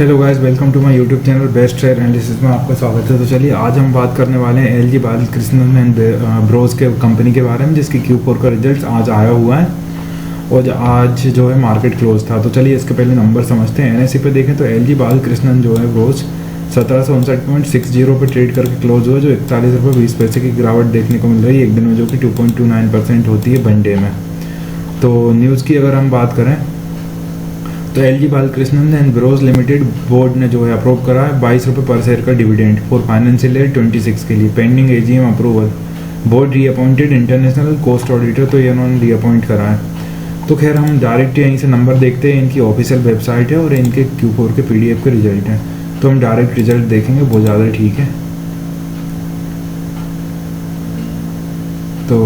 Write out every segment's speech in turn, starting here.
Hello guys, welcome to my YouTube channel best share analysis में आपका स्वागत है। तो चलिए आज हम बात करने वाले हैं एलजी बालकृष्णन एंड ब्रोस के कंपनी के बारे में, जिसकी Q4 का रिजल्ट आज आया हुआ है और आज जो है मार्केट क्लोज था। तो चलिए इसके पहले नंबर समझते हैं। एनएसई पे देखें तो एलजी बालकृष्णन जो है ब्रोस 1759.60 पे ट्रेड करके क्लोज हुआ, जो 41 रुपये 20 पैसे की गिरावट देखने को मिल रही है एक दिन में, जो कि 2.29% होती है वन डे में। तो न्यूज़ की अगर हम बात करें तो LG Balakrishnan and Bros limited board ने जो है अप्रूव करा है 22 रुपये पर शेयर का डिविडेंड फॉर फाइनेंशियल ईयर 26 के लिए, pending AGM approval. Board reappointed international cost auditor, तो ये उन्होंने रीअपॉइंट करा है। तो खैर हम डायरेक्ट यहीं से नंबर देखते हैं। इनकी ऑफिशियल वेबसाइट है और इनके Q4 के PDF के रिजल्ट हैं, तो हम डायरेक्ट रिजल्ट देखेंगे, बहुत ज़्यादा ठीक है। तो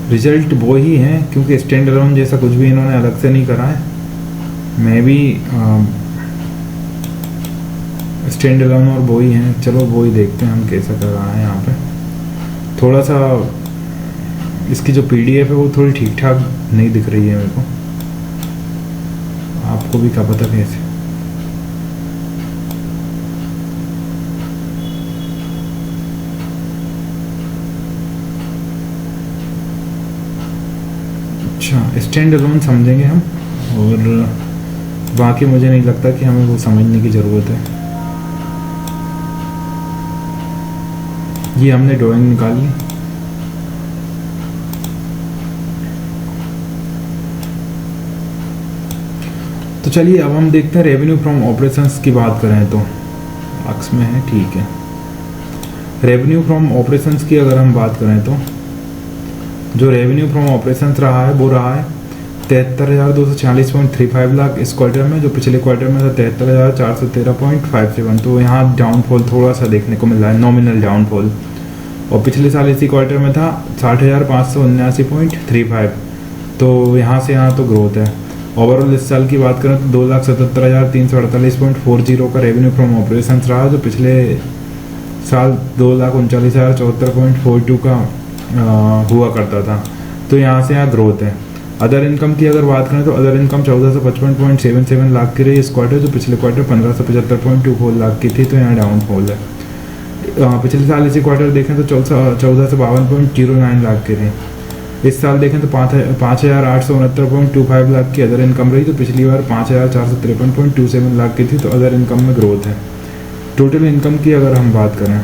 रिजल्ट वो ही हैं, क्योंकि स्टैंड अलोन जैसा कुछ भी इन्होंने अलग से नहीं करा है। मैं भी स्टैंड अलोन और वो ही हैं। चलो वो ही देखते हैं हम कैसा कर रहा है। यहाँ पे थोड़ा सा इसकी जो PDF है वो थोड़ी ठीक ठाक नहीं दिख रही है मेरे को, आपको भी क्या पता कैसे। अच्छा, स्टैंड अलोन समझेंगे हम, और बाकी मुझे नहीं लगता कि हमें वो समझने की ज़रूरत है। ये हमने ड्राइंग निकाल ली। तो चलिए अब हम देखते हैं रेवेन्यू फ्रॉम ऑपरेशंस की बात करें तो अक्स में है, ठीक है। रेवेन्यू फ्रॉम ऑपरेशंस की अगर हम बात करें तो जो रेवेन्यू फ्रॉम ऑपरेशंस रहा है वो रहा है 73,240.35 लाख इस क्वार्टर में, जो पिछले क्वार्टर में था 73,413.57। तो यहाँ डाउनफॉल थोड़ा सा देखने को मिल रहा है, नॉमिनल डाउनफॉल। और पिछले साल इसी क्वार्टर में था 60,579.35। तो यहाँ से यहाँ तो ग्रोथ है। ओवरऑल इस साल की बात करें तो 2,77,348.40 का रेवेन्यू फ्रॉम ऑपरेशंस रहा, जो पिछले साल 2,39,074.42 का हुआ करता था। तो यहाँ से यहाँ ग्रोथ है। अदर इनकम की अगर बात करें तो अदर इनकम 1455.77 लाख की रही इस क्वार्टर, जो पिछले क्वार्टर 1575.24 लाख की थी। तो यहाँ डाउनफॉल है। पिछले साल इसी क्वार्टर देखें तो 1452.09 लाख की रही। इस साल देखें तो 5,869.25 लाख की अदर इनकम रही, तो पिछली बार 5,453.27 लाख की थी। तो अदर इनकम में ग्रोथ है। टोटल इनकम की अगर हम बात करें,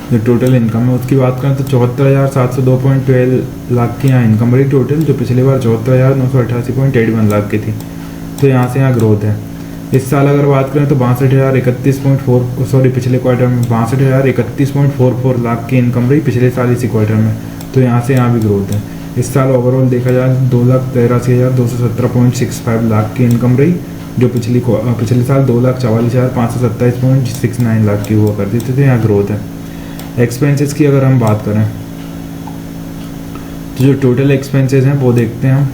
जो टोटल इनकम है उसकी बात करें तो 74,702.12 लाख की यहाँ इनकम रही टोटल, जो पिछली बार 74,988.81 लाख की थी। तो यहाँ से यहाँ ग्रोथ है। इस साल अगर बात करें तो 62,031.4 पिछले क्वार्टर में 62,031.44 लाख की इनकम रही पिछले साल इसी क्वार्टर में। तो यहाँ से यहाँ भी ग्रोथ है। इस साल ओवरऑल देखा जाए 2,83,217.65 लाख की इनकम रही, जो पिछले साल 2,44,527.69 लाख की हुआ करती थी। तो यहाँ ग्रोथ है। एक्सपेंसेस की अगर हम बात करें तो जो टोटल एक्सपेंसेस हैं वो देखते हैं हम।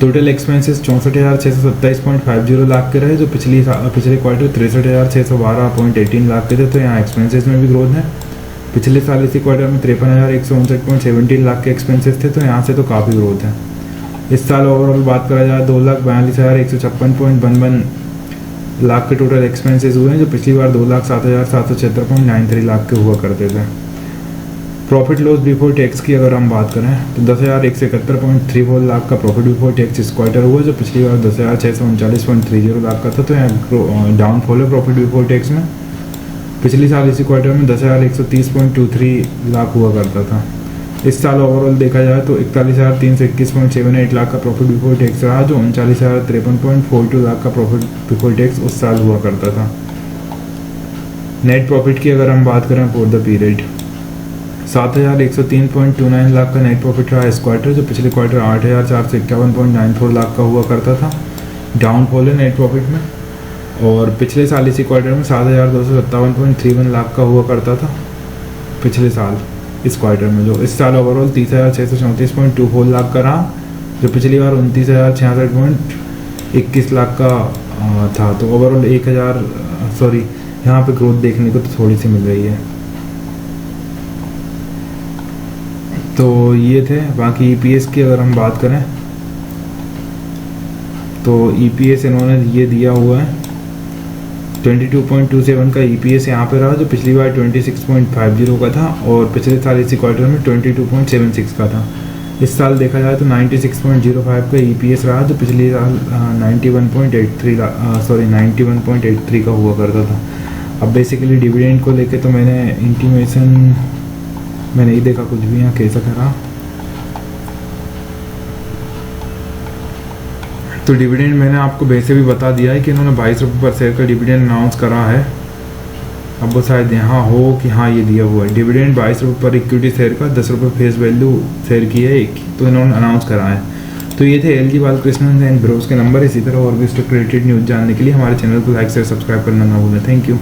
टोटल एक्सपेंसेस 64,627.50 लाख के रहे, जो पिछले क्वार्टर 63,612.18 लाख के थे। तो यहाँ एक्सपेंसेस में भी ग्रोथ है। पिछले साल इसी क्वार्टर में 53,159.17 लाख के एक्सपेंसेस थे। तो यहाँ से तो काफ़ी ग्रोथ है। इस साल ओवरऑल बात करा जाए 2,42,156.11 लाख के टोटल एक्सपेंसेस हुए हैं, जो पिछली बार 2,07,776.93 लाख के हुआ करते थे। प्रॉफिट लॉस बिफोर टैक्स की अगर हम बात करें तो 10,171.34 लाख का प्रॉफिट बिफोर टैक्स इस क्वार्टर हुआ, जो पिछली बार 10,639.30 लाख का था। तो यहाँ डाउनफॉल है प्रॉफिट बिफोर टैक्स में। पिछले साल इसी क्वार्टर में 10,130.23 लाख हुआ करता था। इस साल ओवरऑल देखा जाए तो 41,321.78 लाख का प्रॉफिट बिफोर टैक्स रहा, जो 39,053.42 लाख का प्रॉफिट बिफोर टैक्स उस साल हुआ करता था। नेट प्रॉफिट की अगर हम बात करें फॉर द पीरियड 7,103.29 लाख का नेट प्रॉफिट रहा इस क्वार्टर, जो पिछले क्वार्टर 8,451.94 लाख का हुआ करता था। डाउनफॉल है नेट प्रॉफिट में। और पिछले साल इसी क्वार्टर में 7,257.31 लाख का हुआ करता था पिछले साल इस क्वार्टर में, जो इस साल ओवरऑल 30,634.24 लाख का रहा, जो पिछली बार 29,066.21 लाख का था। तो ओवरऑल 1,000 यहाँ पे ग्रोथ देखने को तो थोड़ी सी मिल रही है। तो ये थे। बाकी ईपीएस की अगर हम बात करें तो ईपीएस इन्होंने ये दिया हुआ है 22.27 का ईपीएस यहाँ पे रहा, जो पिछली बार 26.50 का था और पिछले साल इसी क्वार्टर में 22.76 का था। इस साल देखा जाए तो 96.05 का ईपीएस रहा, जो पिछले साल 91.83 का हुआ करता था। अब बेसिकली डिविडेंड को लेके तो मैंने इंटीमेशन में नहीं देखा कुछ भी यहाँ कैसा करा। तो डिविडेंड मैंने आपको वैसे भी बता दिया है कि इन्होंने 22 रुपये पर शेयर का डिविडेंड अनाउंस करा है। अब वो शायद यहाँ हो कि हाँ ये दिया हुआ है डिविडेंड 22 रुपये पर इक्विटी शेयर का 10 रुपये फेस वैल्यू शेयर की है, तो इन्होंने अनाउंस करा है। तो ये थे एलजी बालकृष्णन एंड ब्रोस के नंबर। इसी तरह और भी स्टॉक रिलेटेड न्यूज़ जानने के लिए हमारे चैनल को लाइक शेयर सब्सक्राइब करना ना भूलें। Thank you.